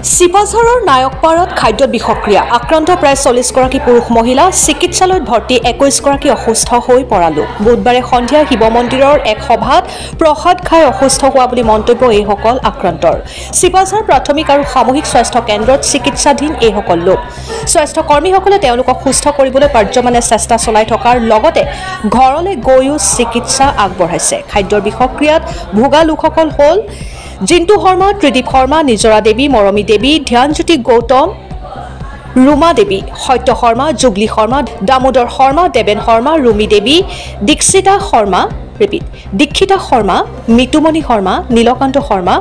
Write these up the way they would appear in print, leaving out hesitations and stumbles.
শিৱসাগৰৰ নায়কপাৰত খাদ্য বিষক্ৰিয়া আক্ৰান্ত প্ৰায় 40 গৰাকী পুৰুষ মহিলা চিকিৎসালয়ত ভৰ্তি 21 গৰাকী অসুস্থ হৈ পৰা লোক বুধবাৰে সন্ধিয়া শিৱ মন্দিৰৰ এক সভাত প্ৰসাদ খাই অসুস্থ হোৱা বুলি মন্তব্য এইসকল আক্ৰান্তৰ শিৱসাগৰ প্ৰাথমিক আৰু সামূহিক স্বাস্থ্য কেন্দ্ৰত চিকিৎসাধীন এইসকল লোক স্বাস্থ্য কৰ্মীসকলে তেওঁলোকক সুস্থ কৰিবলৈ পাৰ্যমানে চেষ্টা চলাই থকাৰ লগতে ঘৰলৈ গৈও চিকিৎসা আগবঢ়াইছে খাদ্যৰ বিষক্ৰিয়াত ভোগা লোকসকল হ'ল জিন্তু শৰ্মা ত্ৰিদীপ শৰ্মা নিজৰা দেৱী মৰমী দেৱী ধ্যানজ্যোতি গৌতম ৰুমা দেৱী সত্য শৰ্মা জুগলি শৰ্মা দামোদৰ শৰ্মা দেবেন শৰ্মা ৰুমি দেৱী দীক্ষিতা শৰ্মা মিতুমণি শৰ্মা নীলকান্ত শৰ্মা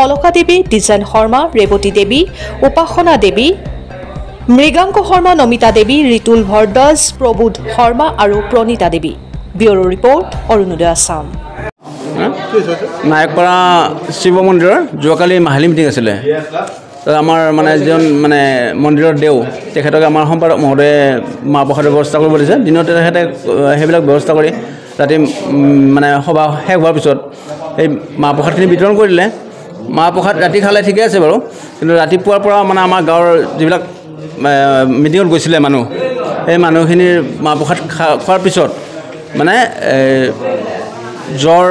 অলকা দেৱী ডিজাইন শৰ্মা ৰেৱতী দেৱী উপাসনা দেৱী মৃগাংক শৰ্মা নমিতা দেৱী ৰিতুল ভৰদ্বাজ প্ৰবোধ শৰ্মা আৰু প্ৰণীতা দেৱী ব্যুৰ' ৰিপৰ্ট অৰুণোদয় আছাম নায়কপাৰা শিৱ মন্দিৰৰ যোৱাকালি মাহিলী মিটিং আছিলে আমাৰ মানে যিজন মানে মন্দিৰৰ দেও তেখেতক আমাৰ সম্পাদক মহোদয়ে মাহ প্ৰসাদৰ ব্যৱস্থা কৰিব দিছে দিনতে তেখেতে সেইবিলাক ব্যৱস্থা কৰি ৰাতি মানে সভা শেষ হোৱাৰ পিছত এই মাহ প্ৰসাদখিনি বিতৰণ কৰি দিলে মাহ প্ৰসাদ ৰাতি খালে ঠিকে আছে বাৰু কিন্তু ৰাতিপুৱাৰ পৰা মানে আমাৰ গাঁৱৰ যিবিলাক মিটিঙত গৈছিলে মানুহ সেই মানুহখিনিৰ মাহ প্ৰসাদ খোৱাৰ পিছত মানে জ্বৰ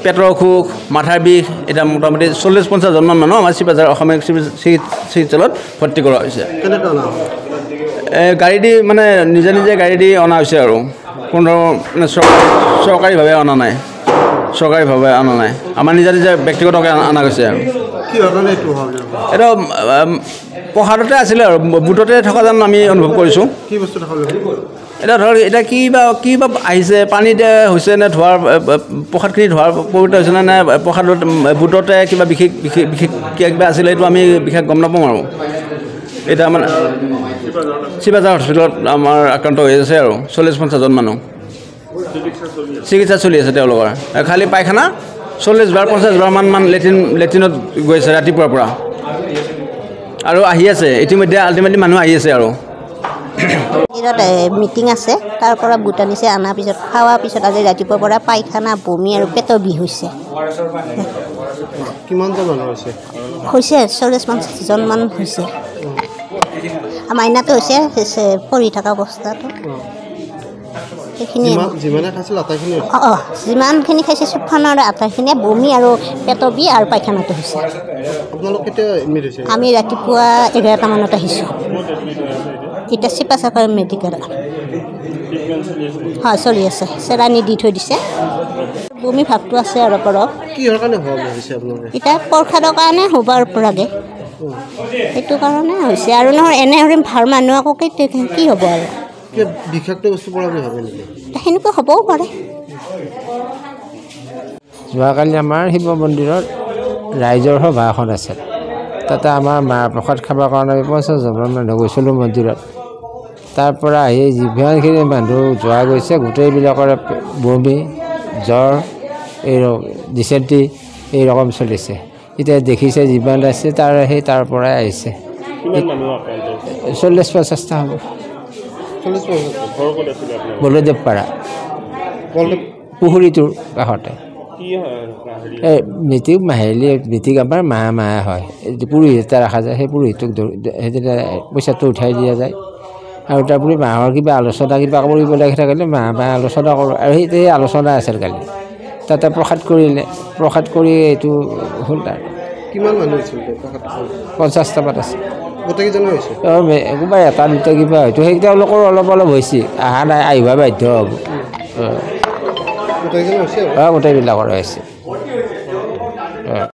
পেটৰ অসুখ মাথাৰ বিষ এতিয়া মোটামুটি 40-50 জনমান মানুহ আমাৰ শিৱসাগৰ অসমীয়া চিকিৎসালয়ত ভৰ্তি কৰা হৈছে গাড়ী দি মানে নিজে নিজে গাড়ী দি অনা হৈছে আৰু কোনো মানে চৰকাৰীভাৱে অনা নাই আমাৰ নিজে নিজে ব্যক্তিগতকৈ অনা গৈছে আৰু এইটো প্ৰসাদতে আছিলে আৰু বুটতে থকা যেন আমি অনুভৱ কৰিছোঁ এতিয়া ধৰক এতিয়া কি বা আহিছে পানীতে হৈছে নে ধোৱাৰ প্ৰসাদখিনি ধোৱাৰ পৰিৱৰ্তে হৈছে নে প্ৰসাদত বুটতে কিবা বিশেষ কিবা আছিলে এইটো আমি বিশেষ গম নাপাওঁ আৰু এতিয়া মানে শিৱসাগৰ হস্পিটেলত আমাৰ আক্ৰান্ত হৈ আছে আৰু 40-50 জন মানুহ চিকিৎসা চলি আছে তেওঁলোকৰ খালী পায়খানা 40-50 বাৰমান লেট্ৰিনত গৈ আছে ৰাতিপুৱাৰ পৰা আৰু আহি আছে ইতিমধ্যে আল্টিমেটলি মানুহ আহি আছে আৰু মিটিং আছে তাৰ পৰা বুট আনিছে অনাৰ পিছত খোৱাৰ পিছত আজি ৰাতিপুৱাৰ পৰা পায়খানা বমি আৰু পেটৰ বিষ হৈছে কিমানজন মানুহ হৈছে 40-50 জনমান হৈছে মাইনাটো হৈছে পঢ়ি থকা অৱস্থাটো সেইখিনি যিমানখিনি খাইছে চবখনৰ আটাইখিনিয়ে বমি আৰু পেটৰ বিষ আৰু পায়খানাটো হৈছে আমি ৰাতিপুৱা 11টা মানত আহিছোঁ এতিয়া শিৱসাগৰ মেডিকেল হয় চলি আছে চেলাইনি দি থৈ দিছে বমি ভাৱটো আছে অলপ এতিয়া প্ৰসাদৰ কাৰণে হ'বৰ পৰাগে সেইটো কাৰণে হৈছে আৰু নহয় এনেহ'লে ভাল মানুহ আকৌ কি হ'ব আৰু সেনেকুৱা হ'বও পাৰে যোৱাকালি আমাৰ শিৱ মন্দিৰত ৰাইজৰ সভা এখন আছে তাতে আমাৰ মাহ প্ৰসাদ খাবৰ কাৰণে 50 জনমান মানুহ গৈছিলোঁ মন্দিৰত তাৰ পৰা আহি যিমানখিনি মানুহ যোৱা গৈছে গোটেইবিলাকৰ বমি জ্বৰ এই ডিচেণ্ট্ৰি এই ৰকম চলিছে এতিয়া দেখিছে যিমান আছে তাৰ পৰাই আহিছে 40-50টা হ'ব বলদেৱ পাৰা পুখুৰীটোৰ কাষতে এই মিটিং মাহিলী মিটিং আমাৰ মাহে হয় পুৰোহিত এটা ৰখা যায় সেই পুৰোহিতক সেইদিনা পইচাটো উঠাই দিয়া যায় আৰু তাৰপৰি মাহৰ কিবা আলোচনা কিবা কৰিব লাগি থাকিলে মাহে আলোচনা কৰোঁ আৰু সেই আলোচনা আছিল কালি তাতে প্ৰসাদ কৰি এইটো হ'ল তাৰ কিমান মানুহ আছিল 50টা মান আছে গোটেইকেইজনৰ এটা দুটা কিবা হয়তো সেই তেওঁলোকৰ অলপ হৈছে অহা নাই আহিব বাধ্য হ'ব গোটেইবিলাকৰ হৈছে